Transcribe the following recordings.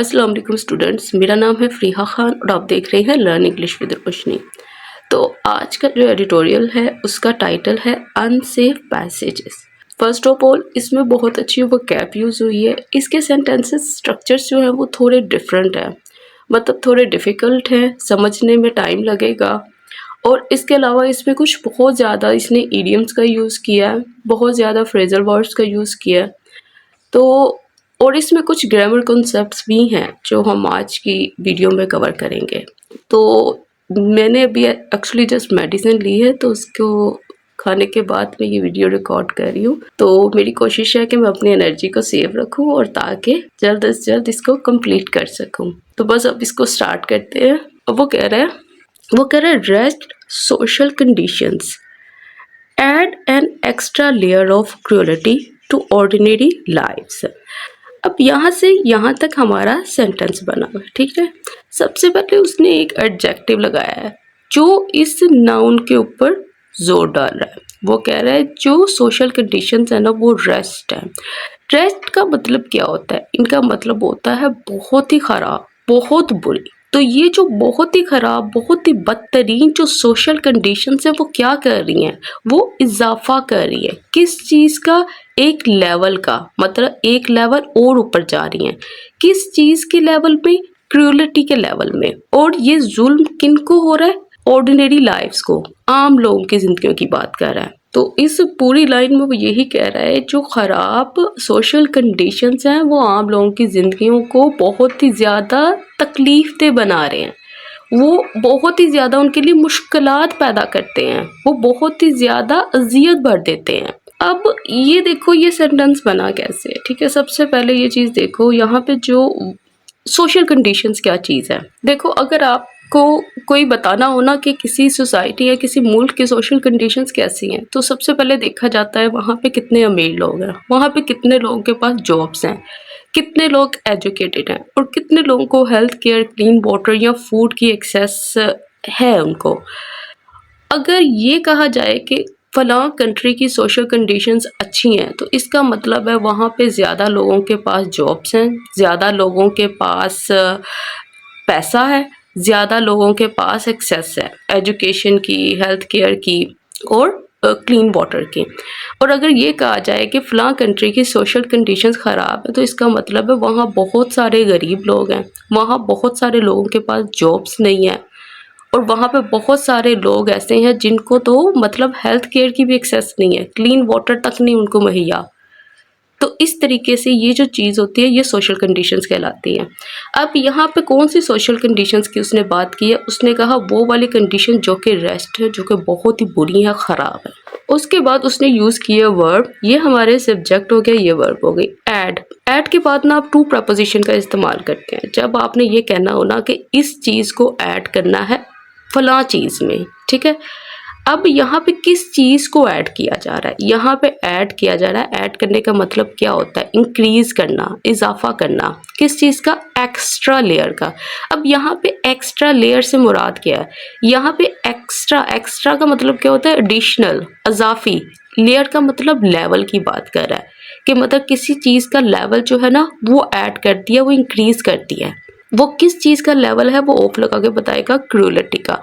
अस्सलाम वालेकुम स्टूडेंट्स, मेरा नाम है फ़रीहा ख़ान और आप देख रहे हैं लर्न इंग्लिश विद रोशनी। तो आज का जो एडिटोरियल है उसका टाइटल है unsafe passages. First of all इसमें बहुत अच्छी वोकैब यूज़ हुई है। इसके सेंटेंसेस स्ट्रक्चर्स जो हैं वो थोड़े डिफरेंट हैं, मतलब थोड़े डिफ़िकल्ट हैं, समझने में टाइम लगेगा। और इसके अलावा इसमें कुछ बहुत ज़्यादा इसने इडियम्स का यूज़ किया है, बहुत ज़्यादा फ्रेजल वर्ड्स का यूज़ किया है। तो और इसमें कुछ ग्रामर कॉन्सेप्ट्स भी हैं जो हम आज की वीडियो में कवर करेंगे। तो मैंने अभी एक्चुअली जस्ट मेडिसिन ली है, तो उसको खाने के बाद मैं ये वीडियो रिकॉर्ड कर रही हूँ। तो मेरी कोशिश है कि मैं अपनी एनर्जी को सेव रखूँ और ताकि जल्द से जल्द इसको कंप्लीट कर सकूँ। तो बस अब इसको स्टार्ट करते हैं। अब वो कह रहा है rest social conditions add an extra layer of cruelty to ordinary lives. अब यहाँ से यहाँ तक हमारा सेंटेंस बना हुआ है, ठीक है। सबसे पहले उसने एक एडजेक्टिव लगाया है जो इस नाउन के ऊपर जोर डाल रहा है। वो कह रहा है जो सोशल कंडीशंस है ना वो रेस्ट है। रेस्ट का मतलब क्या होता है? इनका मतलब होता है बहुत ही ख़राब, बहुत बुरी। तो ये जो बहुत ही ख़राब, बहुत ही बदतरीन जो सोशल कंडीशंस है वो क्या कर रही हैं? वो इजाफा कर रही है। किस चीज़ का? एक लेवल का, मतलब एक लेवल और ऊपर जा रही हैं। किस चीज़ के लेवल पे? क्रूअलिटी के लेवल में। और ये जुल्म किनको हो रहा है? ऑर्डिनरी लाइफ्स को, आम लोगों की जिंदगियों की बात कर रहा है। तो इस पूरी लाइन में वो यही कह रहा है जो ख़राब सोशल कंडीशंस हैं वो आम लोगों की ज़िंदगियों को बहुत ही ज़्यादा तकलीफ दे बना रहे हैं। वो बहुत ही ज़्यादा उनके लिए मुश्किलात पैदा करते हैं, वो बहुत ही ज़्यादा अजियत भर देते हैं। अब ये देखो ये सेंटेंस बना कैसे है, ठीक है। सबसे पहले ये चीज़ देखो, यहाँ पे जो सोशल कंडीशंस क्या चीज़ है। देखो अगर आपको कोई बताना हो ना कि किसी सोसाइटी या किसी मुल्क की सोशल कंडीशंस कैसी हैं, तो सबसे पहले देखा जाता है वहाँ पे कितने अमीर लोग हैं, वहाँ पे कितने लोगों के पास जॉब्स हैं, कितने लोग एजुकेटेड हैं और कितने लोगों को हेल्थ केयर, क्लीन वाटर या फूड की एक्सेस है उनको। अगर ये कहा जाए कि फ़लाँ कंट्री की सोशल कंडीशंस अच्छी हैं, तो इसका मतलब है वहाँ पे ज़्यादा लोगों के पास जॉब्स हैं, ज़्यादा लोगों के पास पैसा है, ज़्यादा लोगों के पास एक्सेस है एजुकेशन की, हेल्थ केयर की और क्लीन वाटर की। और अगर ये कहा जाए कि फ़लाँ कंट्री की सोशल कंडीशंस ख़राब है, तो इसका मतलब है वहाँ बहुत सारे गरीब लोग हैं, वहाँ बहुत सारे लोगों के पास जॉब्स नहीं है और वहाँ पे बहुत सारे लोग ऐसे हैं जिनको तो मतलब हेल्थ केयर की भी एक्सेस नहीं है, क्लीन वाटर तक नहीं उनको मुहैया। तो इस तरीके से ये जो चीज़ होती है ये सोशल कंडीशंस कहलाती हैं। अब यहाँ पे कौन सी सोशल कंडीशंस की उसने बात की है? उसने कहा वो वाली कंडीशन जो कि रेस्ट है, जो कि बहुत ही बुरी है, ख़राब है। उसके बाद उसने यूज़ किया वर्ब, ये हमारे सब्जेक्ट हो गया, ये वर्ब हो गई ऐड। ऐड के बाद ना आप टू प्रपोजिशन का इस्तेमाल करते हैं जब आपने ये कहना हो ना कि इस चीज़ को ऐड करना है फलां चीज़ में, ठीक है। अब यहाँ पे किस चीज़ को ऐड किया जा रहा है? यहाँ पे ऐड किया जा रहा है। ऐड करने का मतलब क्या होता है? इंक्रीज करना, इजाफा करना। किस चीज़ का? एक्स्ट्रा लेयर का। अब यहाँ पे एक्स्ट्रा लेयर से मुराद क्या है? यहाँ पे एक्स्ट्रा का मतलब क्या होता है? एडिशनल, अजाफी। लेयर का मतलब लेवल की बात कर रहा है कि मतलब किसी चीज़ का लेवल जो है ना वो ऐड कर दिया, वो इंक्रीज कर दिया है। वो किस चीज़ का लेवल है वो ऑफ लगा के बताएगा, क्रूअलिटी का।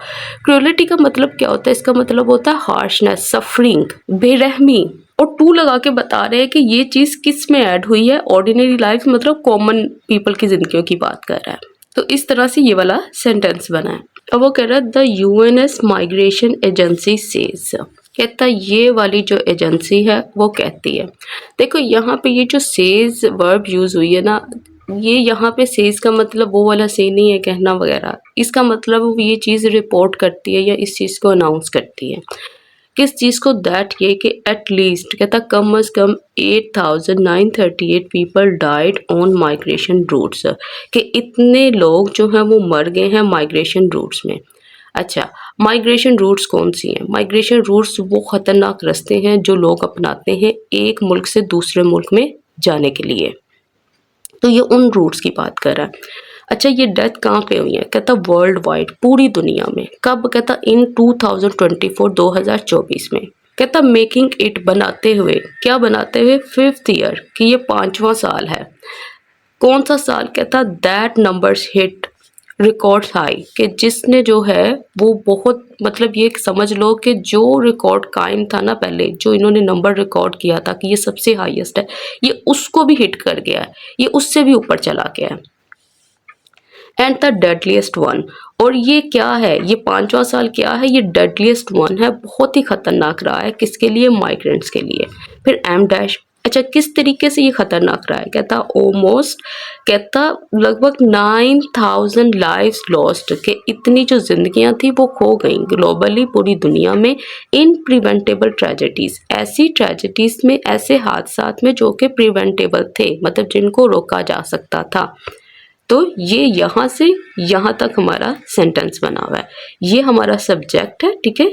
क्रूअलिटी का मतलब क्या होता है? इसका मतलब होता है हार्शनेस, सफरिंग, बेरहमी। और टू लगा के बता रहे हैं कि ये चीज़ किस में ऐड हुई है? ऑर्डिनरी लाइफ, मतलब कॉमन पीपल की जिंदगियों की बात कर रहा है। तो इस तरह से ये वाला सेंटेंस बना है। अब वो कह रहा है द यूएनएस माइग्रेशन एजेंसी सेज, कहता है ये वाली जो एजेंसी है वो कहती है। देखो यहाँ पे ये जो सेज वर्ब यूज़ हुई है ना, ये यहाँ पे सेज का मतलब वो वाला से नहीं है कहना वगैरह। इसका मतलब ये चीज़ रिपोर्ट करती है या इस चीज़ को अनाउंस करती है। किस चीज़ को? दैट ये कि एट लीस्ट, कहता कम अज़ कम 8,938 people died on migration routes, कि इतने लोग जो हैं वो मर गए हैं माइग्रेशन रूट्स में। अच्छा, माइग्रेशन रूट्स कौन सी हैं? माइग्रेशन रूट्स वो ख़तरनाक रास्ते हैं जो लोग अपनाते हैं एक मुल्क से दूसरे मुल्क में जाने के लिए। तो ये उन रूट्स की बात कर रहा है। अच्छा, ये डेथ कहाँ पे हुई है? कहता वर्ल्ड वाइड, पूरी दुनिया में। कब? कहता इन 2024 में। कहता मेकिंग इट, बनाते हुए, क्या बनाते हुए? 5th ईयर, कि ये 5वां साल है। कौन सा साल कहता that numbers hit record high, कि जिसने जो है वो बहुत मतलब ये समझ लो कि जो रिकॉर्ड कायम था ना पहले, जो इन्होंने नंबर रिकॉर्ड किया था कि ये सबसे हाईएस्ट है, ये उसको भी हिट कर गया है, ये उससे भी ऊपर चला गया है। एंड द डेडलीस्ट वन, और ये क्या है, ये 5वां साल क्या है, ये डेडलीस्ट वन है, बहुत ही खतरनाक रहा है किसके लिए, माइग्रेंट्स के लिए। फिर एम डैश, अच्छा किस तरीके से ये खतरनाक रहा है, कहता ऑलमोस्ट, कहता लगभग 9,000 लाइव्स लॉस्ट, के इतनी जो जिंदगियां थी वो खो गई ग्लोबली पूरी दुनिया में, इन प्रिवेंटेबल ट्रेजेडीज, ऐसी ट्रेजेडीज में, ऐसे हादसात में जो कि प्रिवेंटेबल थे, मतलब जिनको रोका जा सकता था। तो ये यहाँ से यहाँ तक हमारा सेंटेंस बना हुआ है, ये हमारा सब्जेक्ट है, ठीक है,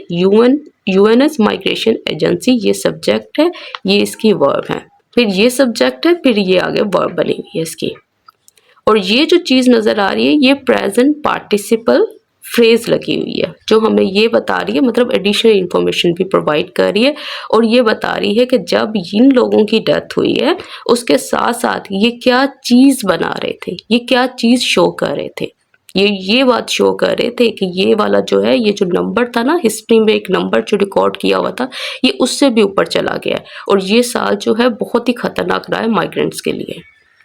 यूएनएस माइग्रेशन एजेंसी, ये सब्जेक्ट है, ये इसकी वर्ब है, फिर ये सब्जेक्ट है, फिर ये आगे वर्ब बनी हुई है इसकी, और ये जो चीज़ नज़र आ रही है ये प्रेजेंट पार्टिसिपल फ्रेज लगी हुई है, जो हमें ये बता रही है, मतलब एडिशनल इंफॉर्मेशन भी प्रोवाइड कर रही है, और ये बता रही है कि जब इन लोगों की डेथ हुई है उसके साथ साथ ये क्या चीज़ बना रहे थे, ये क्या चीज़ शो कर रहे थे, ये बात शो कर रहे थे कि ये वाला जो है, ये जो नंबर था ना हिस्ट्री में, एक नंबर जो रिकॉर्ड किया हुआ था, ये उससे भी ऊपर चला गया है, और ये साल जो है बहुत ही खतरनाक रहा है माइग्रेंट्स के लिए।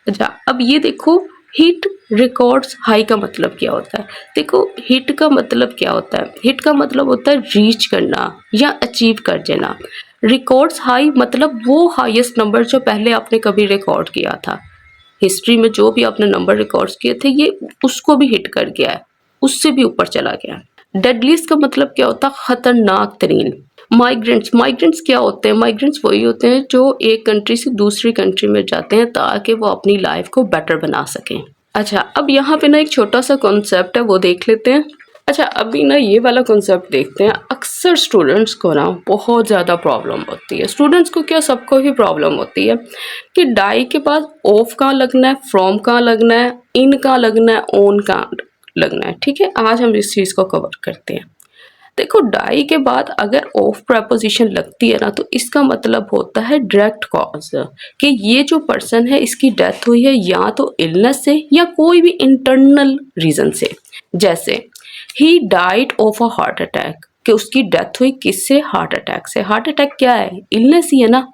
अच्छा अब ये देखो, हिट रिकॉर्ड्स हाई का मतलब क्या होता है, देखो हिट का मतलब क्या होता है, हिट का मतलब होता है रीच करना या अचीव कर देना। रिकॉर्ड्स हाई मतलब वो हाईएस्ट नंबर जो पहले आपने कभी रिकॉर्ड किया था, हिस्ट्री में जो भी आपने नंबर रिकॉर्ड्स किए थे ये उसको भी हिट कर गया है, उससे भी ऊपर चला गया है। डेडलीस्ट का मतलब क्या होता है, खतरनाक तरीन। माइग्रेंट्स क्या होते हैं, माइग्रेंट्स वही होते हैं जो एक कंट्री से दूसरी कंट्री में जाते हैं ताकि वो अपनी लाइफ को बेटर बना सकें। अच्छा अब यहाँ पे ना एक छोटा सा कॉन्सेप्ट है वो देख लेते हैं। अच्छा अभी ना ये वाला कॉन्सेप्ट देखते हैं। अक्सर स्टूडेंट्स को ना बहुत ज़्यादा प्रॉब्लम होती है, स्टूडेंट्स को क्या सबको ही प्रॉब्लम होती है कि डाई के बाद ऑफ कहाँ लगना है, फ्रॉम कहाँ लगना है, इन कहाँ लगना है, ऑन कहाँ लगना है। ठीक है, आज हम इस चीज़ को कवर करते हैं। देखो डाई के बाद अगर ऑफ प्रपोजिशन लगती है ना तो इसका मतलब होता है डायरेक्ट कॉज, कि ये जो पर्सन है इसकी डेथ हुई है या तो इलनेस से या कोई भी इंटरनल रीजन से। जैसे he died of a heart attack, कि उसकी डेथ हुई किससे, हार्ट अटैक से। हार्ट अटैक क्या है, इलनेस ही है ना।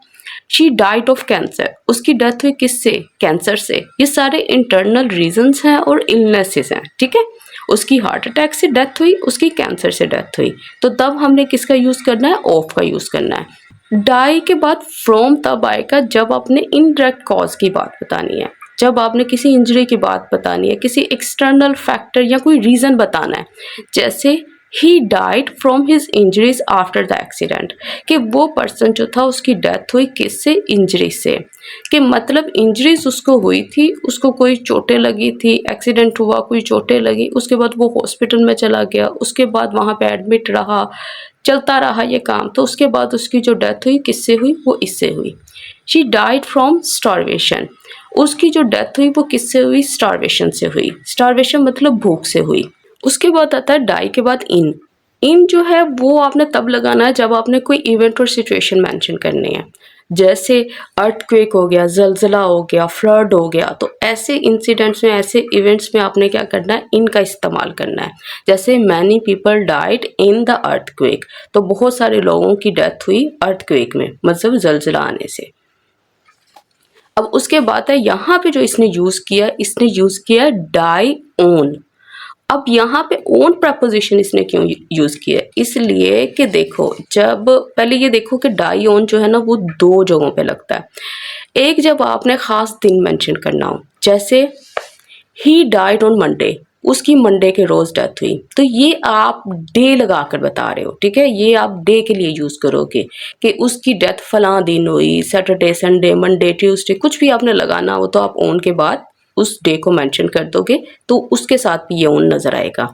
शी डाइड ऑफ कैंसर, उसकी डेथ हुई किससे, कैंसर से। ये सारे इंटरनल रीजंस हैं और इलनेसेस हैं, ठीक है। उसकी हार्ट अटैक से डेथ हुई, उसकी कैंसर से डेथ हुई, तो तब हमने किसका यूज करना है, ऑफ का यूज करना है। डाई के बाद फ्रॉम तब आएगा जब आपने इनडायरेक्ट कॉज की बात बतानी है, जब आपने किसी इंजरी की बात बतानी है, किसी एक्सटर्नल फैक्टर या कोई रीजन बताना है। जैसे he died from his injuries after the accident, कि वो पर्सन जो था उसकी डेथ हुई किससे, इंजरी से। कि मतलब इंजरीज उसको हुई थी, उसको कोई चोटें लगी थी, एक्सीडेंट हुआ, कोई चोटें लगी, उसके बाद वो हॉस्पिटल में चला गया, उसके बाद वहाँ पे एडमिट रहा, चलता रहा ये काम, तो उसके बाद उसकी जो डेथ हुई किससे हुई, वो इससे हुई। शी डाइड फ्रॉम स्टारवेशन, उसकी जो डेथ हुई वो किससे हुई, स्टारवेशन से हुई। स्टारवेशन मतलब भूख से हुई। उसके बाद आता है डाई के बाद इन। इन जो है वो आपने तब लगाना है जब आपने कोई इवेंट और सिचुएशन मेंशन करनी है। जैसे अर्थक्वेक हो गया, जलजला हो गया, फ्लड हो गया, तो ऐसे इंसिडेंट्स में, ऐसे इवेंट्स में आपने क्या करना है, इनका इस्तेमाल करना है। जैसे many people died in the earthquake, तो बहुत सारे लोगों की डेथ हुई अर्थक्वेक में, मतलब जलजला आने से। अब उसके बाद है यहाँ पे जो इसने यूज किया, इसने यूज किया डाई ओन। अब यहाँ पे ओन प्रपोजिशन इसने क्यों यूज किया, इसलिए कि देखो जब पहले ये देखो कि डाई ओन जो है ना वो दो जगहों पे लगता है। एक जब आपने खास दिन मेंशन करना हो, जैसे ही डाइड ऑन मंडे, उसकी मंडे के रोज डेथ हुई, तो ये आप डे लगाकर बता रहे हो, ठीक है, ये आप डे के लिए यूज करोगे कि उसकी डेथ फलां दिन हुई, सैटरडे, संडे, मंडे, ट्यूसडे, कुछ भी आपने लगाना हो तो आप ओन के बाद उस डे को मेंशन कर दोगे, तो उसके साथ भी ये ओन नजर आएगा,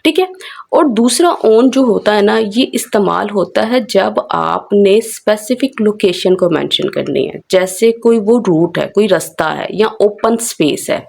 ठीक है। और दूसरा ओन जो होता है ना, ये इस्तेमाल होता है जब आपने स्पेसिफिक लोकेशन को मेंशन करनी है, जैसे कोई वो रूट है, कोई रास्ता है या ओपन स्पेस है।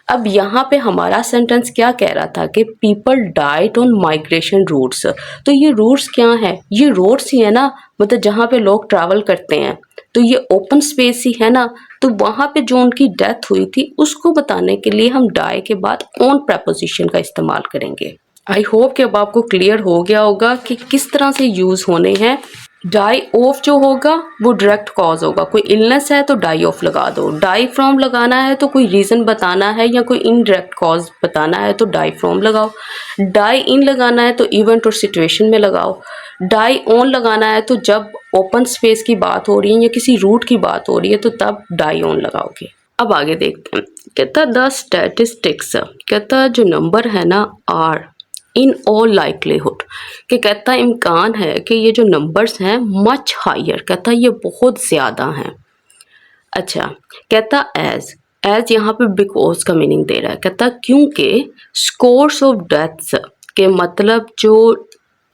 अब यहाँ पे हमारा सेंटेंस क्या कह रहा था कि people died on migration routes, तो ये रूट्स क्या है, ये रोड्स ही है ना, मतलब जहाँ पे लोग ट्रैवल करते हैं, तो ये ओपन स्पेस ही है ना, तो वहाँ पे जो उनकी डेथ हुई थी उसको बताने के लिए हम डाई के बाद ऑन प्रपोजिशन का इस्तेमाल करेंगे। आई होप कि अब आपको क्लियर हो गया होगा कि किस तरह से यूज़ होने हैं। डाई ऑफ जो होगा वो डायरेक्ट कॉज होगा, कोई इलनेस है तो डाई ऑफ लगा दो, डाई फ्रॉम लगाना है तो कोई रीज़न बताना है या कोई इनडायरेक्ट कॉज बताना है तो डाई फ्रॉम लगाओ, डाई इन लगाना है तो इवेंट और सिचुएशन में लगाओ, डाई ऑन लगाना है तो जब ओपन स्पेस की बात हो रही है या किसी रूट की बात हो रही है तो तब डाई ऑन लगाओगे। अब आगे देखते हैं, कहता द स्टैटिस्टिक्स, कहता जो नंबर है ना आर इन ऑल लाइकलीहुड, कि कहता इम्कान है कि ये जो नंबर्स हैं मच हायर, कहता ये बहुत ज़्यादा हैं। अच्छा, कहता एज यहाँ पे बिकॉज का मीनिंग दे रहा है, कहता क्योंकि स्कोर्स ऑफ डेथ्स के मतलब जो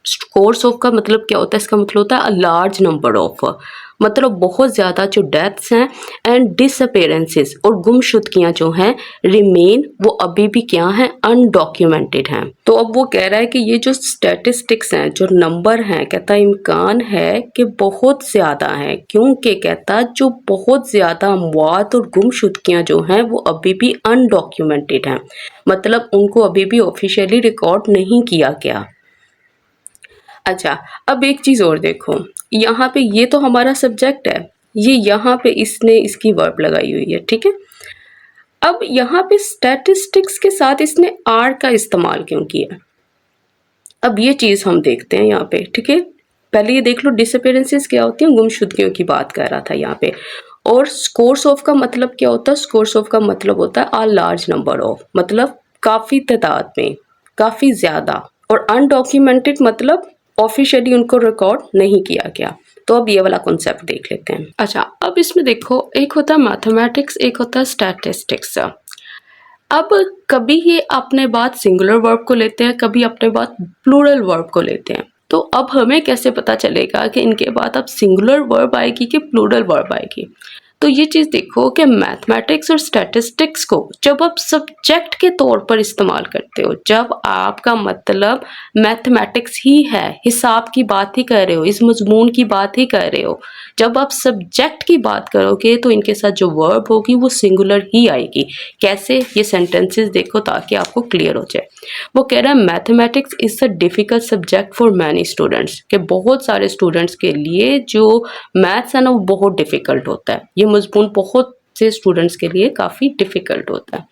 स्कोर्स ऑफ का मतलब क्या होता है, इसका मतलब होता है अ लार्ज नंबर ऑफ, मतलब बहुत ज़्यादा जो डेथ्स हैं एंड डिसअपेरेंसेस और गुमशुदगियाँ जो हैं रिमेन वो अभी भी क्या हैं अनडॉक्यूमेंटेड हैं। तो अब वो कह रहा है कि ये जो स्टैटिस्टिक्स हैं जो नंबर हैं, कहता इम्कान है कि बहुत ज़्यादा हैं, क्योंकि कहता जो बहुत ज़्यादा अमवात और गुमशुदगियाँ जो हैं वो अभी भी अनडॉक्यूमेंटेड हैं, मतलब उनको अभी भी ऑफिशियली रिकॉर्ड नहीं किया गया। अच्छा, अब एक चीज़ और देखो, यहाँ पे ये तो हमारा सब्जेक्ट है, ये यहाँ पे इसने इसकी वर्ब लगाई हुई है, ठीक है। अब यहाँ पे स्टैटिस्टिक्स के साथ इसने आर का इस्तेमाल क्यों किया, अब ये चीज़ हम देखते हैं यहाँ पे, ठीक है। पहले ये देख लो डिसअपेरेंसेस क्या होती हैं, गुमशुदगियों की बात कर रहा था यहाँ पे। और स्कोर्स ऑफ का मतलब क्या होता है, स्कोर्स ऑफ का मतलब होता है आ लार्ज नंबर ऑफ, मतलब काफ़ी तादाद में, काफ़ी ज़्यादा। और अनडॉक्यूमेंटेड मतलब ऑफिशियली उनको रिकॉर्ड नहीं किया गया। तो अब ये वाला कॉन्सेप्ट देख लेते हैं। अच्छा, अब इसमें देखो, एक होता है मैथमेटिक्स, एक होता है स्टैटिस्टिक्स। अब कभी ये अपने बात सिंगुलर वर्ब को लेते हैं, कभी अपने बात प्लूरल वर्ब को लेते हैं। तो अब हमें कैसे पता चलेगा कि इनके बाद अब सिंगुलर वर्ब आएगी कि प्लूरल वर्ब आएगी। तो ये चीज़ देखो कि मैथमेटिक्स और स्टैटिस्टिक्स को जब आप सब्जेक्ट के तौर पर इस्तेमाल करते हो, जब आपका मतलब मैथमेटिक्स ही है, हिसाब की बात ही कर रहे हो, इस मजमून की बात ही कर रहे हो, जब आप सब्जेक्ट की बात करोगे तो इनके साथ जो वर्ब होगी वो सिंगुलर ही आएगी। कैसे, ये सेंटेंसेस देखो ताकि आपको क्लियर हो जाए। वो कह रहा है mathematics is a difficult subject for many students, कि बहुत सारे स्टूडेंट्स के लिए जो मैथ्स है ना वो बहुत डिफ़िकल्ट होता है, ये मजमून बहुत से स्टूडेंट्स के लिए काफ़ी डिफ़िकल्ट होता है।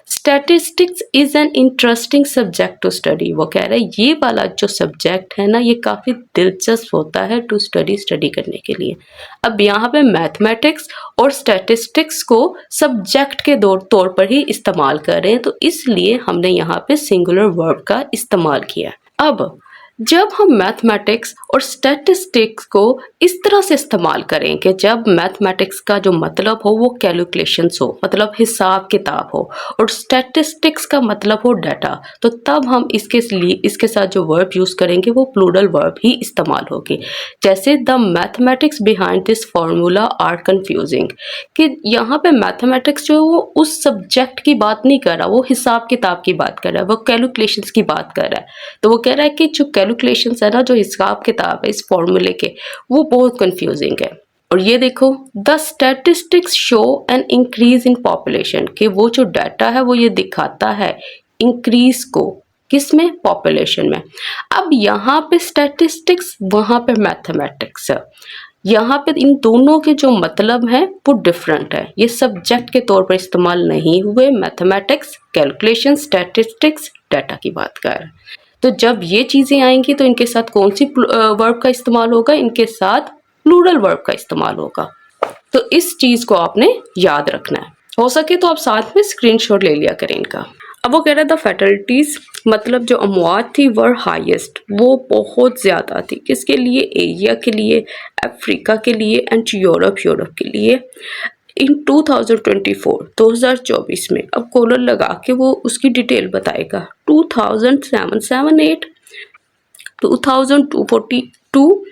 Statistics is an interesting subject to study, वो कह रहे हैं ये वाला जो सब्जेक्ट है ना ये काफ़ी दिलचस्प होता है टू स्टडी करने के लिए। अब यहाँ पे मैथमेटिक्स और स्टैटिस्टिक्स को सब्जेक्ट के तौर पर ही इस्तेमाल कर रहे हैं, तो इसलिए हमने यहाँ पे सिंगुलर वर्ब का इस्तेमाल किया। अब जब हम मैथमेटिक्स और स्टैटिस्टिक्स को इस तरह से इस्तेमाल करें कि जब मैथमेटिक्स का जो मतलब हो वो कैलकुलेशंस हो, मतलब हिसाब किताब हो, और स्टैटिस्टिक्स का मतलब हो डाटा, तो तब हम इसके साथ जो वर्ब यूज़ करेंगे वो प्लूरल वर्ब ही इस्तेमाल होगी। जैसे the mathematics behind this formula are confusing, कि यहाँ पे मैथमेटिक्स जो वो उस सब्जेक्ट की बात नहीं कर रहा, वो हिसाब किताब की बात कर रहा है, वो कैलकुलेशंस की बात कर रहा है। तो वो कह रहा है कि जो कैलकुलेशंस है ना, जो हिसाब किताब है इस फॉर्मूले के, वो बहुत कंफ्यूजिंग है। और ये देखो, the statistics show an increase in population, कि वो जो डाटा है वो ये दिखाता है इंक्रीज को, किसमें, पॉपुलेशन में। अब यहाँ पे स्टैटिस्टिक्स, वहाँ पे मैथमेटिक्स, यहाँ पे इन दोनों के जो मतलब हैं वो डिफरेंट है, ये सब्जेक्ट के तौर पर इस्तेमाल नहीं हुए। मैथमेटिक्स कैलकुलेशन, स्टैटिस्टिक्स डाटा की बात कर रहे हैं। तो जब ये चीज़ें आएंगी तो इनके साथ कौन सी वर्ब का इस्तेमाल होगा, इनके साथ प्लूरल वर्ब का इस्तेमाल होगा। तो इस चीज़ को आपने याद रखना है, हो सके तो आप साथ में स्क्रीनशॉट ले लिया करें इनका। अब वो कह रहा था फैटलिटीज़, मतलब जो अमवात थी वर हाईएस्ट, वो बहुत ज़्यादा थी, किसके लिए, एशिया के लिए, अफ्रीका के लिए एंड यूरोप के लिए। इन 2024 में, अब कॉलर लगा के वो उसकी डिटेल बताएगा, 2007-8, 2242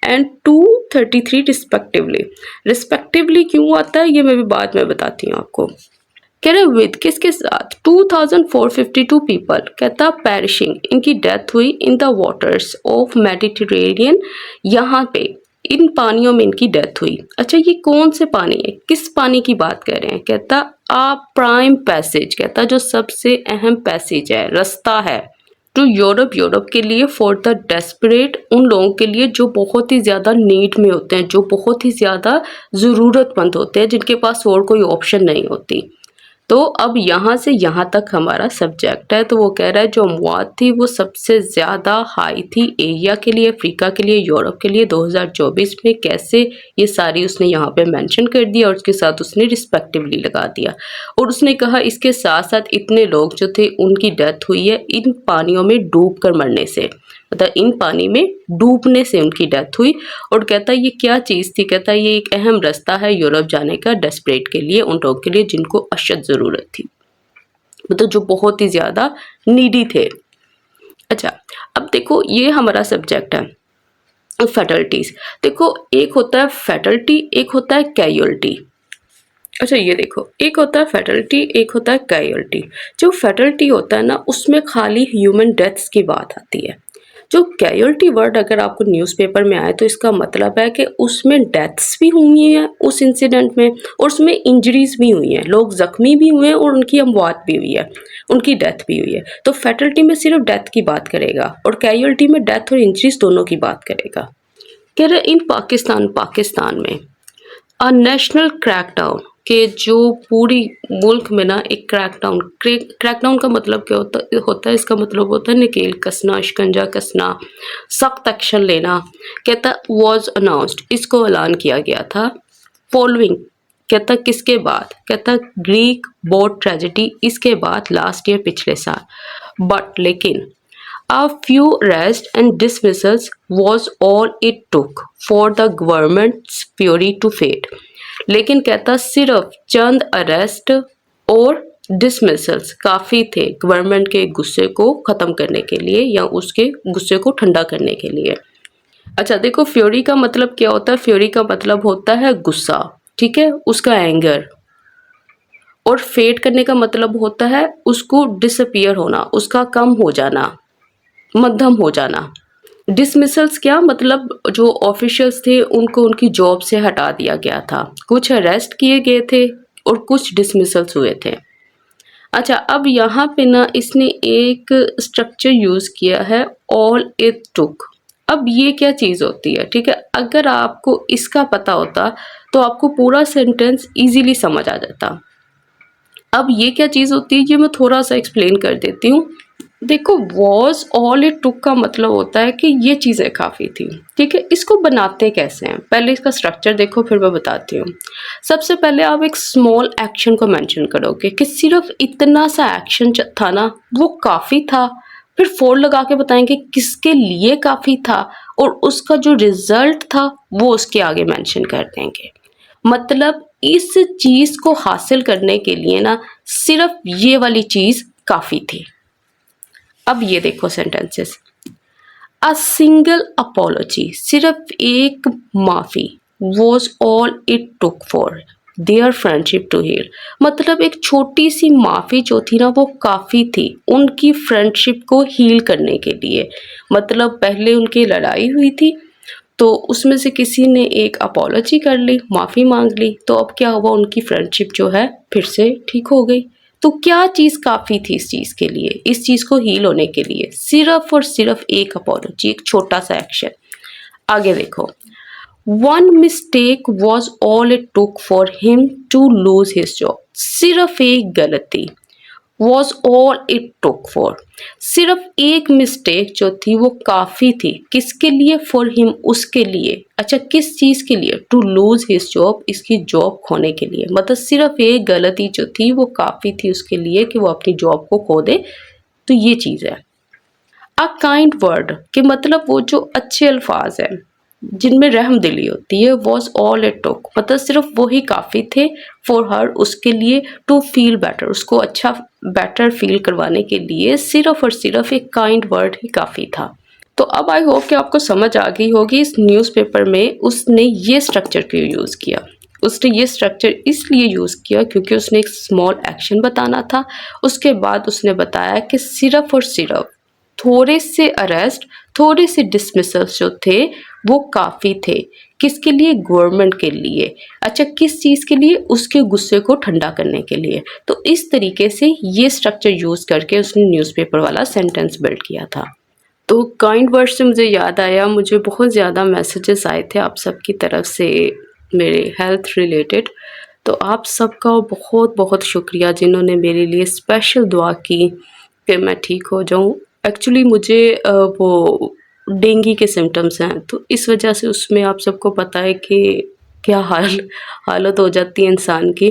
एंड 233 रिस्पेक्टिवली क्यों आता है ये मैं भी बाद में बताती हूँ आपको। कह रहे विद किसके साथ, 2452 पीपल, कहता पेरिशिंग, इनकी डेथ हुई in the waters of Mediterranean, यहाँ पे इन पानियों में इनकी डेथ हुई। अच्छा, ये कौन से पानी है, किस पानी की बात कर रहे हैं? कहता आ प्राइम पैसेज, कहता जो सबसे अहम पैसेज है, रास्ता है टू यूरोप, यूरोप के लिए, फॉर द डेस्परेट, उन लोगों के लिए जो बहुत ही ज़्यादा नीड में होते हैं, जो बहुत ही ज़्यादा ज़रूरतमंद होते हैं, जिनके पास और कोई ऑप्शन नहीं होती। तो अब यहाँ से यहाँ तक हमारा सब्जेक्ट है। तो वो कह रहा है जो अमवात थी वो सबसे ज़्यादा हाई थी एशिया के लिए, अफ्रीका के लिए, यूरोप के लिए 2024 में। कैसे, ये सारी उसने यहाँ पे मेंशन कर दिया और उसके साथ उसने रिस्पेक्टिवली लगा दिया। और उसने कहा इसके साथ साथ इतने लोग जो थे उनकी डेथ हुई है इन पानियों में डूब कर मरने से, मतलब इन पानी में डूबने से उनकी डेथ हुई। और कहता है ये क्या चीज़ थी, कहता है ये एक अहम रास्ता है यूरोप जाने का, डेस्परेट के लिए, उन लोगों के लिए जिनको अशद ज़रूरत थी, मतलब जो बहुत ही ज़्यादा नीडी थे। अच्छा, अब देखो ये हमारा सब्जेक्ट है फैटल्टीज। देखो एक होता है फैटल्टी, एक होता है कैजुअल्टी। अच्छा ये देखो, एक होता है फैटल्टी, एक होता है कैजुअल्टी। जो फैटल्टी होता है ना उसमें खाली ह्यूमन डेथ्स की बात आती है। जो कैजुअल्टी वर्ड अगर आपको न्यूज़पेपर में आए तो इसका मतलब है कि उसमें डेथ्स भी हुई हैं उस इंसिडेंट में, और उसमें इंजरीज भी हुई हैं, लोग जख्मी भी हुए हैं और उनकी अमवात भी हुई है, उनकी डेथ भी हुई है। तो फैटल्टी में सिर्फ डेथ की बात करेगा और कैजुअल्टी में डेथ और इंजरीज दोनों की बात करेगा। कह रहे इन पाकिस्तान में अ नेशनल क्रैकडाउन, के जो पूरी मुल्क में ना एक क्रैकडाउन का मतलब क्या होता है, इसका मतलब होता है नकेल कसना, शिकंजा कसना, सख्त एक्शन लेना। कहता वॉज अनाउंस्ड, इसको ऐलान किया गया था, फॉलोइंग, कहता किसके बाद, कहता ग्रीक बोट ट्रेजेडी, इसके बाद लास्ट ईयर, पिछले साल। बट लेकिन a few arrests and dismissals was all it took for the government's fury to fade। लेकिन कहता सिर्फ चंद अरेस्ट और डिसमिसल्स काफ़ी थे गवर्नमेंट के गुस्से को ख़त्म करने के लिए या उसके गुस्से को ठंडा करने के लिए। अच्छा देखो, फ्यूरी का मतलब क्या होता है? फ्यूरी का मतलब होता है गुस्सा, ठीक है, उसका एंगर। और फेड करने का मतलब होता है उसको डिसअपियर होना, उसका कम हो जाना, मध्यम हो जाना। डिसमिसल्स क्या मतलब, जो ऑफिशियल्स थे उनको उनकी जॉब से हटा दिया गया था, कुछ अरेस्ट किए गए थे और कुछ डिसमिसल्स हुए थे। अच्छा, अब यहाँ पे ना इसने एक स्ट्रक्चर यूज़ किया है, ऑल इट टुक। अब ये क्या चीज़ होती है, ठीक है, अगर आपको इसका पता होता तो आपको पूरा सेंटेंस इजीली समझ आ जाता। अब ये क्या चीज़ होती है, ये मैं थोड़ा सा एक्सप्लेन कर देती हूँ। देखो, वॉज ऑल इट टुक का मतलब होता है कि ये चीज़ें काफ़ी थी, ठीक है। इसको बनाते कैसे हैं, पहले इसका स्ट्रक्चर देखो फिर मैं बताती हूँ। सबसे पहले आप एक स्मॉल एक्शन को मेंशन करोगे कि सिर्फ इतना सा एक्शन था ना, वो काफ़ी था। फिर फोर लगा के बताएंगे किसके लिए काफ़ी था और उसका जो रिजल्ट था वो उसके आगे मेंशन कर देंगे। मतलब इस चीज़ को हासिल करने के लिए ना सिर्फ ये वाली चीज़ काफ़ी थी। अब ये देखो सेंटेंसेस, अ सिंगल अपॉलॉजी, सिर्फ एक माफ़ी, was all it took for their friendship to heal. मतलब एक छोटी सी माफ़ी जो थी ना वो काफ़ी थी उनकी फ्रेंडशिप को हील करने के लिए। मतलब पहले उनकी लड़ाई हुई थी तो उसमें से किसी ने एक अपॉलॉजी कर ली, माफ़ी मांग ली, तो अब क्या हुआ, उनकी फ्रेंडशिप जो है फिर से ठीक हो गई। तो क्या चीज़ काफ़ी थी इस चीज़ के लिए, इस चीज़ को हील होने के लिए? सिर्फ और सिर्फ एक अपॉलॉजी, एक छोटा सा एक्शन। आगे देखो, one mistake was all it took for him to lose his job. सिर्फ एक गलती, was all it took for, सिर्फ एक मिस्टेक जो थी वो काफ़ी थी किसके लिए, फॉर हिम, उसके लिए। अच्छा, किस चीज़ के लिए? टू लूज हिज जॉब, इसकी जॉब खोने के लिए। मतलब सिर्फ एक गलती जो थी वो काफ़ी थी उसके लिए कि वो अपनी जॉब को खो दे। तो ये चीज़ है। अ काइंड वर्ड के मतलब वो जो अच्छे अल्फाज हैं जिनमें रहम दिली होती है, वॉज ऑल इट टुक, मतलब सिर्फ वही काफ़ी थे फॉर हर, उसके लिए, टू फील बेटर, उसको अच्छा बेटर फील करवाने के लिए सिर्फ और सिर्फ एक काइंड वर्ड ही काफ़ी था। तो अब आई होप कि आपको समझ आ गई होगी इस न्यूज़पेपर में उसने ये स्ट्रक्चर क्यों यूज़ किया। उसने ये स्ट्रक्चर इसलिए यूज़ किया क्योंकि उसने एक स्मॉल एक्शन बताना था, उसके बाद उसने बताया कि सिर्फ और सिर्फ थोड़े से अरेस्ट, थोड़े से डिसमिसल्स जो थे वो काफ़ी थे किसके लिए? गवर्नमेंट के लिए। अच्छा, किस चीज़ के लिए? उसके गुस्से को ठंडा करने के लिए। तो इस तरीके से ये स्ट्रक्चर यूज़ करके उसने न्यूज़पेपर वाला सेंटेंस बिल्ड किया था। तो काइंड वर्ड से मुझे याद आया, मुझे बहुत ज़्यादा मैसेजेस आए थे आप सबकी तरफ से मेरे हेल्थ रिलेटेड। तो आप सबका बहुत बहुत शुक्रिया जिन्होंने मेरे लिए स्पेशल दुआ की कि मैं ठीक हो जाऊँ। एक्चुअली मुझे वो डेंगू के सिम्टम्स हैं, तो इस वजह से उसमें आप सबको पता है कि क्या हालत हो जाती है इंसान की।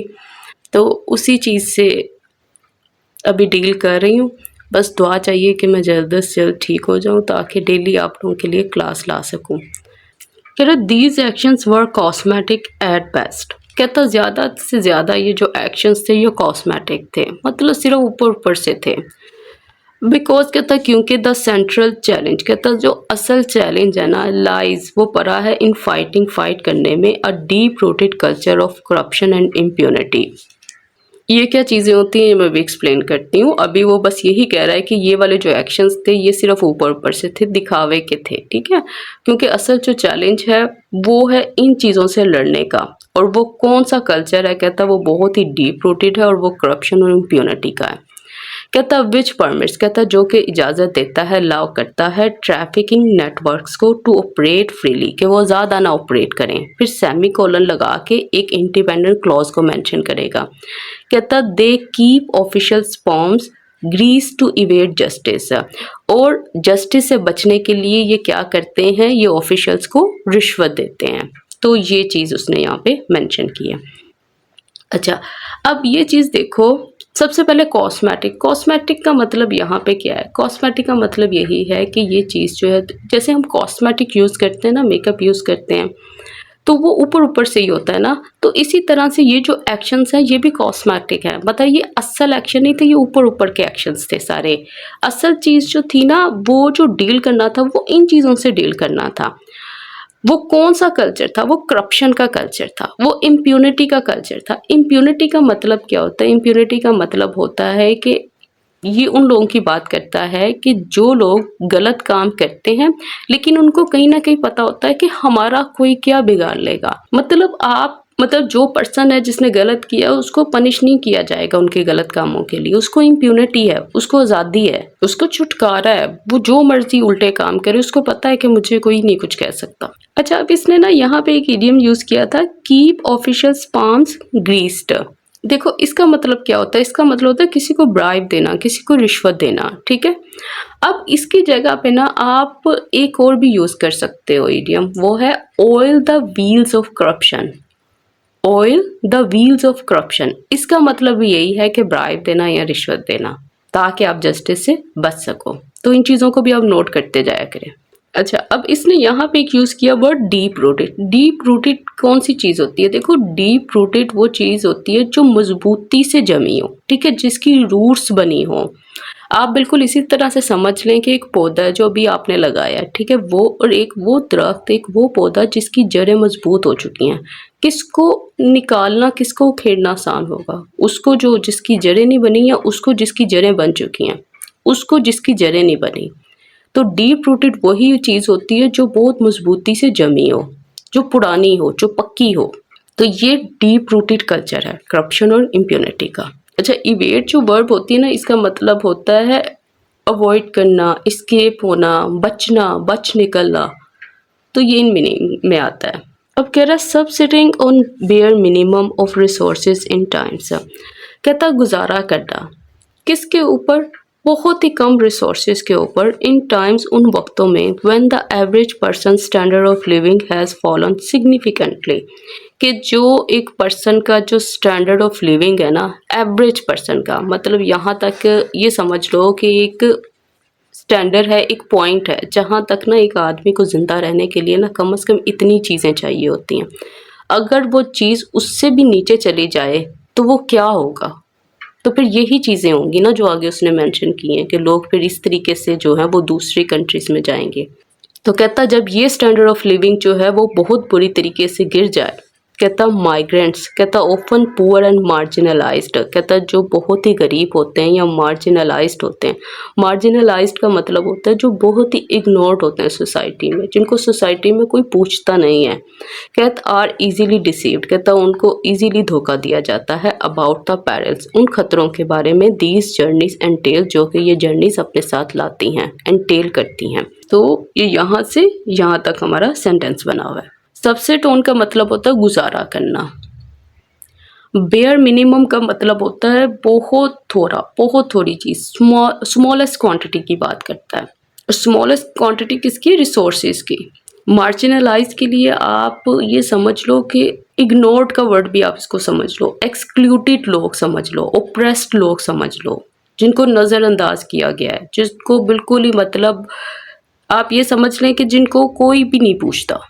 तो उसी चीज़ से अभी डील कर रही हूँ। बस दुआ चाहिए कि मैं जल्द से जल्द ठीक हो जाऊँ ताकि डेली आप लोगों के लिए क्लास ला सकूँ। कह रहा these actions were cosmetic at best. कहता ज़्यादा से ज़्यादा ये जो एक्शंस थे ये कॉस्मेटिक थे, मतलब सिर्फ ऊपर ऊपर से थे। बिकॉज कहता क्योंकि द सेंट्रल चैलेंज, कहता जो असल चैलेंज है ना लाइज वो पड़ा है इन फाइट करने में a deep rooted culture of corruption and impunity. ये क्या चीज़ें होती हैं ये मैं भी एक्सप्लेन करती हूँ। अभी वो बस यही कह रहा है कि ये वाले जो एक्शंस थे ये सिर्फ ऊपर ऊपर से थे, दिखावे के थे, ठीक है। क्योंकि असल जो चैलेंज है वो है इन चीज़ों से लड़ने का। और वो कौन सा कल्चर है? कहता वो बहुत ही डीप रूटेड है और वो करप्शन और इम्प्यूनिटी का है। कहता विच परमिट्स, कहता जो कि इजाज़त देता है, अलाउ करता है ट्रैफिकिंग नेटवर्क्स को टू ऑपरेट फ्रीली, कि वो ज़्यादा ना ऑपरेट करें। फिर सेमी कोलन लगा के एक इंडिपेंडेंट क्लॉज को मेंशन करेगा। कहता they keep official palms greased to evade justice, और जस्टिस से बचने के लिए ये क्या करते हैं? ये ऑफिशियल्स को रिश्वत देते हैं। तो ये चीज़ उसने यहाँ पे मेंशन की है। अच्छा, अब ये चीज़ देखो, सबसे पहले कॉस्मेटिक। कॉस्मेटिक का मतलब यहाँ पे क्या है? कॉस्मेटिक का मतलब यही है कि ये चीज़ जो है, जैसे हम कॉस्मेटिक यूज़ करते हैं ना, मेकअप यूज़ करते हैं, तो वो ऊपर ऊपर से ही होता है ना। तो इसी तरह से ये जो एक्शंस हैं ये भी कॉस्मेटिक है, मतलब ये असल एक्शन नहीं थे, ये ऊपर ऊपर के एक्शंस थे सारे। असल चीज़ जो थी ना, वो जो डील करना था वो इन चीज़ों से डील करना था। वो कौन सा कल्चर था? वो करप्शन का कल्चर था, वो इम्प्यूनिटी का कल्चर था। इम्प्यूनिटी का मतलब क्या होता है? इम्प्यूनिटी का मतलब होता है कि ये उन लोगों की बात करता है कि जो लोग गलत काम करते हैं लेकिन उनको कहीं ना कहीं पता होता है कि हमारा कोई क्या बिगाड़ लेगा। मतलब जो पर्सन है जिसने गलत किया उसको पनिश नहीं किया जाएगा उनके गलत कामों के लिए। उसको इम्प्यूनिटी है, उसको आज़ादी है, उसको छुटकारा है। वो जो मर्जी उल्टे काम करे, उसको पता है कि मुझे कोई नहीं कुछ कह सकता। अच्छा, अब इसने ना यहाँ पे एक इडियम यूज किया था, कीप ऑफिशियल पाम्स ग्रीस्ड। देखो इसका मतलब क्या होता है? इसका मतलब होता है किसी को ब्राइब देना, किसी को रिश्वत देना, ठीक है। अब इसकी जगह पे ना आप एक और भी यूज कर सकते हो इडियम, वो है oil the wheels of corruption. Oil the wheels of corruption, इसका मतलब भी यही है कि ब्राइब देना या रिश्वत देना ताकि आप जस्टिस से बच सको। तो इन चीज़ों को भी आप नोट करते जाया करें। अच्छा, अब इसने यहाँ पे एक यूज़ किया word deep rooted. Deep rooted कौन सी चीज़ होती है? देखो डीप रूटेड वो चीज़ होती है जो मजबूती से जमी हो, ठीक है, जिसकी रूट्स बनी हो। आप बिल्कुल इसी तरह से समझ लें कि एक पौधा जो भी आपने लगाया है, ठीक है, वो और एक वो दरख्त, एक वो पौधा जिसकी जड़ें मजबूत हो चुकी हैं। किसको निकालना, किसको उखेड़ना आसान होगा? उसको जो जिसकी जड़ें नहीं बनी, या उसको जिसकी जड़ें बन चुकी हैं? उसको जिसकी जड़ें नहीं बनी। तो डीप रूटेड वही चीज़ होती है जो बहुत मजबूती से जमी हो, जो पुरानी हो, जो पक्की हो। तो ये डीप रूटेड कल्चर है करप्शन और इम्प्यूनिटी का। अच्छा, इवेट जो वर्ब होती है ना, इसका मतलब होता है अवॉइड करना, एस्केप होना, बचना, बच निकलना। तो ये इन मीनिंग में आता है। अब कह रहा है subsisting on bare minimum of resources in times. कहता गुजारा करना किसके ऊपर? बहुत ही कम रिसोर्सेज के ऊपर, इन टाइम्स उन वक्तों में when the average person standard of living has fallen significantly, कि जो एक पर्सन का जो स्टैंडर्ड ऑफ लिविंग है ना, एवरेज पर्सन का मतलब यहाँ तक ये समझ लो कि एक स्टैंडर्ड है, एक पॉइंट है जहाँ तक ना एक आदमी को ज़िंदा रहने के लिए ना कम से कम इतनी चीज़ें चाहिए होती हैं। अगर वो चीज़ उससे भी नीचे चली जाए तो वो क्या होगा? तो फिर यही चीज़ें होंगी ना जो आगे उसने मेंशन की हैं कि लोग फिर इस तरीके से जो है वो दूसरी कंट्रीज़ में जाएंगे। तो कहता जब ये स्टैंडर्ड ऑफ लिविंग जो है वो बहुत बुरी तरीके से गिर जाए कहता माइग्रेंट्स, कहता ओपन पुअर एंड मार्जिनलाइज्ड, कहता जो बहुत ही गरीब होते हैं या मार्जिनलाइज्ड होते हैं। मार्जिनलाइज्ड का मतलब होता है जो बहुत ही इग्नोर्ड होते हैं सोसाइटी में, जिनको सोसाइटी में कोई पूछता नहीं है। कहता आर इजीली डिसीव्ड, कहता उनको इजीली धोखा दिया जाता है। अबाउट द पेरिल्स, उन खतरों के बारे में। दीज जर्नीज एंटेल, जो कि ये जर्नीज अपने साथ लाती हैं, एंटेल करती हैं। तो ये यहाँ से यहाँ तक हमारा सेंटेंस बना हुआ है। सबसे टोन का मतलब होता है गुजारा करना। बेयर मिनिमम का मतलब होता है बहुत थोड़ा, बहुत थोड़ी चीज़, स्मॉलेस्ट क्वांटिटी की बात करता है। स्मॉलेस्ट क्वांटिटी किसकी? रिसोर्सेज की। मार्जिनलाइज के लिए आप ये समझ लो कि इग्नोर्ड का वर्ड भी आप इसको समझ लो, एक्सक्लूडेड लोग समझ लो, ओप्रेस्ड लोग समझ लो, जिनको नज़रअंदाज किया गया है, जिसको बिल्कुल ही मतलब आप ये समझ लें कि जिनको कोई भी नहीं पूछता,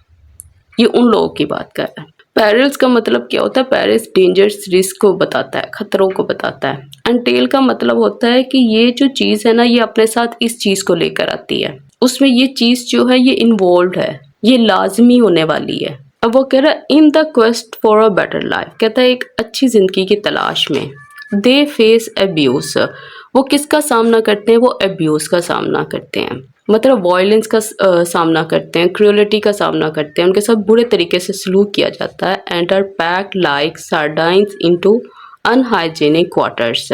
ये उन लोगों की बात कर रहा है। पेरिल्स का मतलब क्या होता है? पेरिल्स डेंजर्स, रिस्क को बताता है, खतरों को बताता है। एंटेल का मतलब होता है कि ये जो चीज़ है ना, ये अपने साथ इस चीज़ को लेकर आती है, उसमें ये चीज़ जो है ये इन्वॉल्व है, ये लाजमी होने वाली है। अब वो कह रहा है in the quest for a better life, कहता है एक अच्छी जिंदगी की तलाश में। दे फेस एब्यूज, वो किसका सामना करते हैं? वो एब्यूज का सामना करते हैं, मतलब वायलेंस का सामना करते हैं, क्रूअलिटी का सामना करते हैं, उनके साथ बुरे तरीके से सलूक किया जाता है। And are packed like sardines into unhygienic quarters,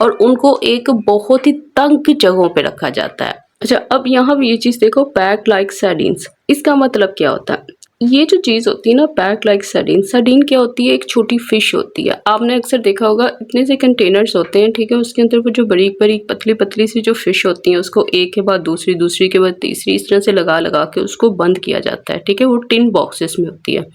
और उनको एक बहुत ही तंग जगहों पे रखा जाता है। अच्छा, अब यहाँ भी ये चीज़ देखो, पैक्ड लाइक सार्डिन्स, इसका मतलब क्या होता है? ये जो चीज़ होती है ना, पैक लाइक सर्डीन, सर्डीन क्या होती है? एक छोटी फिश होती है। आपने अक्सर देखा होगा इतने से कंटेनर्स होते हैं, ठीक है, उसके अंदर वो जो बारीक बारीक पतली पतली सी जो फिश होती हैं, उसको एक के बाद दूसरी, दूसरी के बाद तीसरी, इस तरह से लगा लगा के उसको बंद किया जाता है, ठीक है। वो टिन बॉक्सेस में होती है।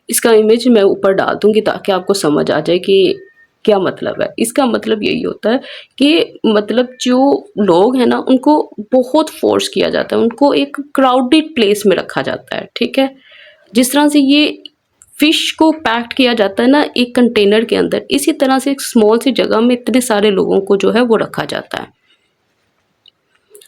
इसका इमेज मैं ऊपर डाल दूंगी ताकि आपको समझ आ जाए कि क्या मतलब है। इसका मतलब यही होता है कि मतलब जो लोग हैं ना, उनको बहुत फोर्स किया जाता है, उनको एक क्राउडेड प्लेस में रखा जाता है, ठीक है। जिस तरह से ये फिश को पैक्ड किया जाता है ना एक कंटेनर के अंदर, इसी तरह से एक स्मॉल सी जगह में इतने सारे लोगों को जो है वो रखा जाता है।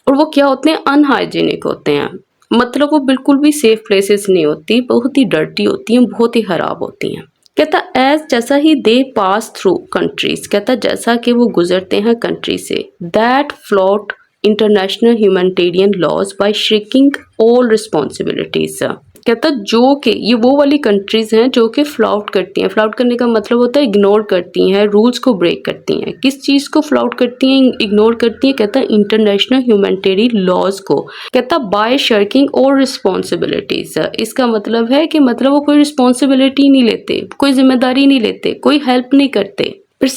और वो क्या होते हैं? अनहाइजीनिक होते हैं, मतलब वो बिल्कुल भी सेफ प्लेसेस नहीं होती, बहुत ही डर्टी होती हैं, बहुत ही खराब होती हैं। कहता एज, जैसा ही दे पास थ्रू कंट्रीज, कहता जैसा कि वो गुजरते हैं कंट्री से, that flout international humanitarian laws by shrinking all responsibilities. कहता जो कि ये वो वाली कंट्रीज हैं जो कि फ्लाउट करती हैं। फ्लाउट करने का मतलब होता है इग्नोर करती हैं, रूल्स को ब्रेक करती हैं। किस चीज़ को फ्लाउट करती हैं, इग्नोर करती हैं? कहता इंटरनेशनल ह्यूमैनिटेरियन लॉज को। कहता बाय शर्किंग और रिस्पॉन्सिबिलिटीज, इसका मतलब है कि मतलब वो कोई रिस्पॉन्सिबिलिटी नहीं लेते, कोई जिम्मेदारी नहीं लेते, कोई हेल्प नहीं करते। फिर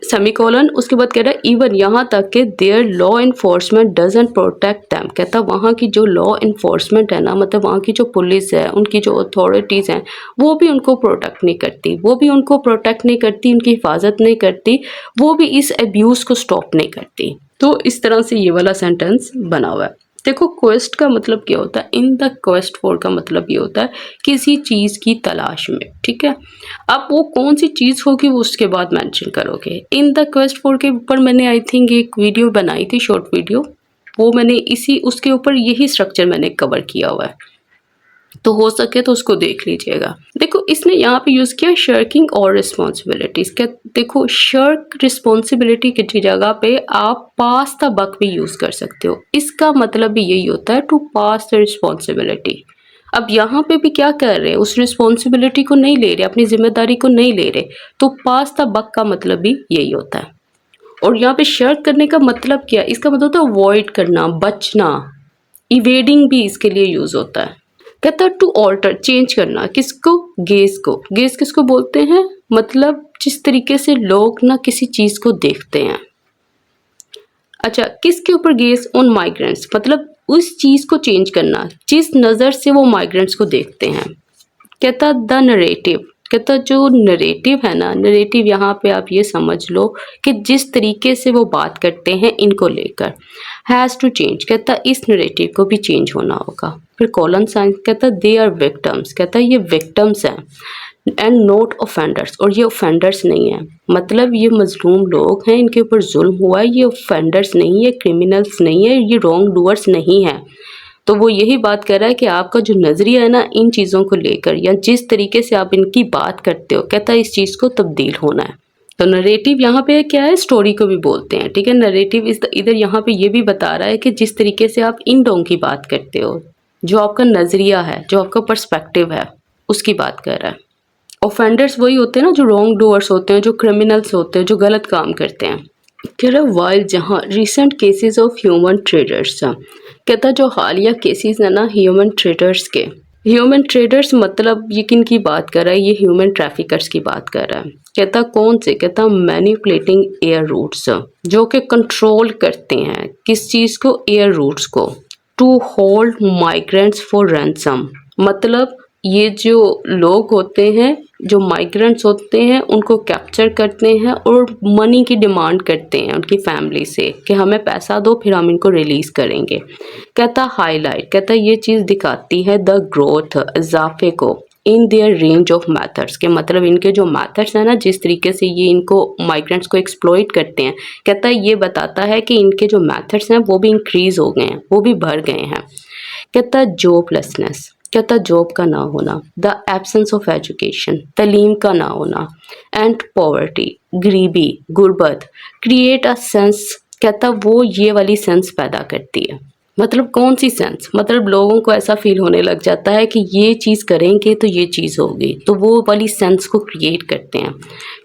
सेमीकोलन, उसके बाद कह रहा है इवन, यहाँ तक कि their law enforcement doesn't protect them. कहता वहाँ की जो लॉ इन्फोर्समेंट है ना, मतलब वहाँ की जो पुलिस है, उनकी जो अथॉरिटीज़ हैं, वो भी उनको प्रोटेक्ट नहीं करती, वो भी उनको प्रोटेक्ट नहीं करती, उनकी हिफाजत नहीं करती, वो भी इस अब्यूज़ को स्टॉप नहीं करती। तो इस तरह से ये वाला सेंटेंस बना हुआ है। देखो, क्वेस्ट का मतलब क्या होता है? इन द क्वेस्ट फॉर का मतलब ये होता है किसी चीज़ की तलाश में, ठीक है। अब वो कौन सी चीज़ होगी वो उसके बाद मेंशन करोगे। इन द क्वेस्ट फॉर के ऊपर मैंने आई थिंक एक वीडियो बनाई थी, शॉर्ट वीडियो, वो मैंने इसी उसके ऊपर यही स्ट्रक्चर मैंने कवर किया हुआ है, तो हो सके तो उसको देख लीजिएगा। देखो, इसने यहाँ पे यूज़ किया शर्किंग और रिस्पॉन्सिबिलिटीज़। क्या देखो, शर्क रिस्पॉन्सिबिलिटी की जगह पे आप पास द बक भी यूज़ कर सकते हो। इसका मतलब भी यही होता है, टू पास द रिस्पॉन्सिबिलिटी। अब यहाँ पे भी क्या कर रहे हैं? उस रिस्पॉन्सिबिलिटी को नहीं ले रहे, अपनी जिम्मेदारी को नहीं ले रहे, तो पास द बक का मतलब भी यही होता है। और यहाँ पे शर्क करने का मतलब क्या है? इसका मतलब होता है अवॉइड करना, बचना, इवेडिंग भी इसके लिए यूज़ होता है। कहता है टू ऑल्टर, चेंज करना, किसको? गेज को। गेज किसको बोलते हैं? मतलब जिस तरीके से लोग ना किसी चीज़ को देखते हैं। अच्छा, किसके ऊपर गेज? ऑन माइग्रेंट्स, मतलब उस चीज़ को चेंज करना जिस नज़र से वो माइग्रेंट्स को देखते हैं। कहता द नरेटिव, कहता जो नरेटिव है ना, नरेटिव यहाँ पे आप ये समझ लो कि जिस तरीके से वो बात करते हैं इनको लेकर, हैज़ टू चेंज। कहता इस नरेटिव को भी चेंज होना होगा। फिर कॉलन साइन, कहता दे आर विक्टम्स, कहता ये विक्टम्स हैं, एंड नॉट ऑफेंडर्स, और ये ऑफेंडर्स नहीं है, मतलब ये मजलूम लोग हैं, इनके ऊपर जुल्म हुआ है, ये ऑफेंडर्स नहीं है, क्रिमिनल्स नहीं है, ये रॉन्ग डूअर्स नहीं है। तो वो यही बात कर रहा है कि आपका जो नज़रिया है ना इन चीज़ों को लेकर, या जिस तरीके से आप इनकी बात करते हो, कहता है इस चीज़ को तब्दील होना है। तो नरेटिव यहाँ पे क्या है, स्टोरी को भी बोलते हैं, ठीक है। नरेटिव इधर यहाँ पे ये भी बता रहा है कि जिस तरीके से आप इन लोगों की बात करते हो, जो आपका नज़रिया है, जो आपका पर्सपेक्टिव है, उसकी बात कर रहा है। ऑफेंडर्स वही होते हैं ना जो रॉन्ग डूअर्स होते हैं, जो क्रिमिनल्स होते हैं, जो गलत काम करते हैं। कह रहा वाइल जहाँ recent cases of human traders, कहता जो हालिया केसेस है ना ह्यूमन ट्रेडर्स के, ह्यूमन ट्रेडर्स मतलब ये किन की बात कर रहा है, ये ह्यूमन ट्रैफिकर्स की बात कर रहा है। कहता कौन से, कहता मैनिपुलेटिंग एयर रूट्स, जो कि कंट्रोल करते हैं किस चीज़ को, एयर रूट्स को, to hold migrants for ransom, मतलब ये जो लोग होते हैं, जो माइग्रेंट्स होते हैं, उनको कैप्चर करते हैं और मनी की डिमांड करते हैं उनकी फैमिली से कि हमें पैसा दो फिर हम इनको रिलीज़ करेंगे। कहता हाईलाइट, कहता ये चीज़ दिखाती है द ग्रोथ, इजाफे को, in their range of methods, के मतलब इनके जो मैथड्स हैं ना, जिस तरीके से ये इनको माइग्रेंट्स को एक्सप्लॉइट करते हैं, कहता है ये बताता है कि इनके जो मैथड्स हैं वो भी इंक्रीज़ हो गए हैं, वो भी बढ़ गए हैं। कहता जॉबलेसनेस, कहता जॉब का ना होना, द एब्सेंस ऑफ एजुकेशन, तालीम का ना होना, एंड पॉवर्टी, गरीबी, गुर्बत, क्रिएट अ सेंस, कहता वो ये वाली सेंस पैदा करती है। मतलब कौन सी सेंस, मतलब लोगों को ऐसा फील होने लग जाता है कि ये चीज़ करेंगे तो ये चीज़ होगी, तो वो वाली सेंस को क्रिएट करते हैं।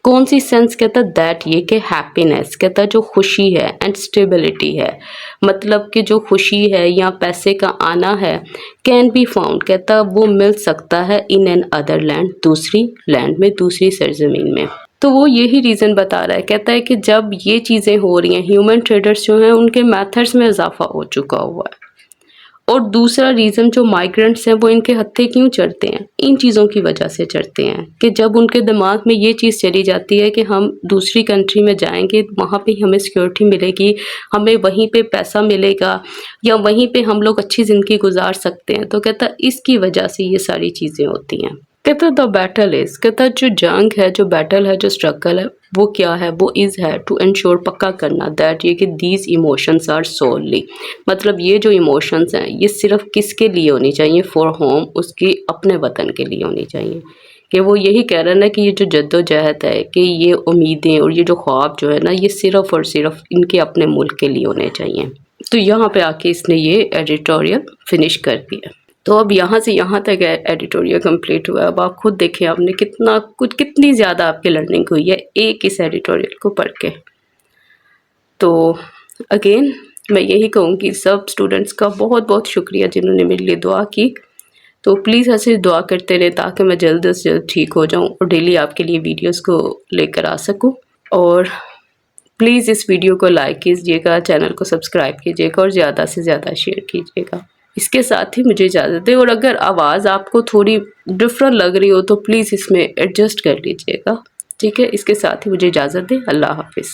कौन सी सेंस, कहता दैट ये कि हैप्पीनेस, कहता जो खुशी है, एंड स्टेबिलिटी है, मतलब कि जो खुशी है या पैसे का आना है, कैन बी फाउंड, कहता वो मिल सकता है इन एन अदर लैंड, दूसरी लैंड में, दूसरी सरजमीन में। तो वो यही रीज़न बता रहा है, कहता है कि जब ये चीज़ें हो रही हैं, ह्यूमन ट्रेडर्स जो हैं उनके मेथड्स में इजाफा हो चुका हुआ है। और दूसरा रीज़न जो माइग्रेंट्स हैं वो इनके हत्थे क्यों चढ़ते हैं, इन चीज़ों की वजह से चढ़ते हैं कि जब उनके दिमाग में ये चीज़ चली जाती है कि हम दूसरी कंट्री में जाएंगे, वहाँ पे हमें सिक्योरिटी मिलेगी, हमें वहीं पे पैसा मिलेगा, या वहीं पे हम लोग अच्छी ज़िंदगी गुजार सकते हैं, तो कहता इसकी वजह से ये सारी चीज़ें होती हैं। कहता द बैटल इज़, कहता जो जंग है, जो बैटल है, जो स्ट्रगल है, वो क्या है, वो इज़ है टू इंश्योर, पक्का करना, दैट ये कि दीज इमोशंस आर सोलली, मतलब ये जो इमोशंस हैं ये सिर्फ किसके लिए होनी चाहिए, फॉर होम, उसकी अपने वतन के लिए होनी चाहिए। कि वो यही कह रहा है ना कि ये जो जद्दोजहद है, कि ये उम्मीदें और ये जो ख्वाब जो है ना, ये सिर्फ और सिर्फ इनके अपने मुल्क के लिए होने चाहिए। तो यहाँ पे आके इसने ये एडिटोरियल फिनिश कर दिया। तो अब यहाँ से यहाँ तक एडिटोरियल कंप्लीट हुआ। अब आप खुद देखें आपने कितना कुछ, कितनी ज़्यादा आपकी लर्निंग हुई है एक इस एडिटोरियल को पढ़ के। तो अगेन मैं यही कहूँगी सब स्टूडेंट्स का बहुत बहुत शुक्रिया जिन्होंने मेरे लिए दुआ की। तो प्लीज़ ऐसे दुआ करते रहे ताकि मैं जल्द से जल्द ठीक हो जाऊँ और डेली आपके लिए वीडियोस को लेकर आ सकूँ। और प्लीज़ इस वीडियो को लाइक कीजिएगा, चैनल को सब्सक्राइब कीजिएगा और ज़्यादा से ज़्यादा शेयर कीजिएगा। इसके साथ ही मुझे इजाज़त दें, और अगर आवाज़ आपको थोड़ी डिफरेंट लग रही हो तो प्लीज़ इसमें एडजस्ट कर लीजिएगा, ठीक है। इसके साथ ही मुझे इजाज़त दें। अल्लाह हाफिज़।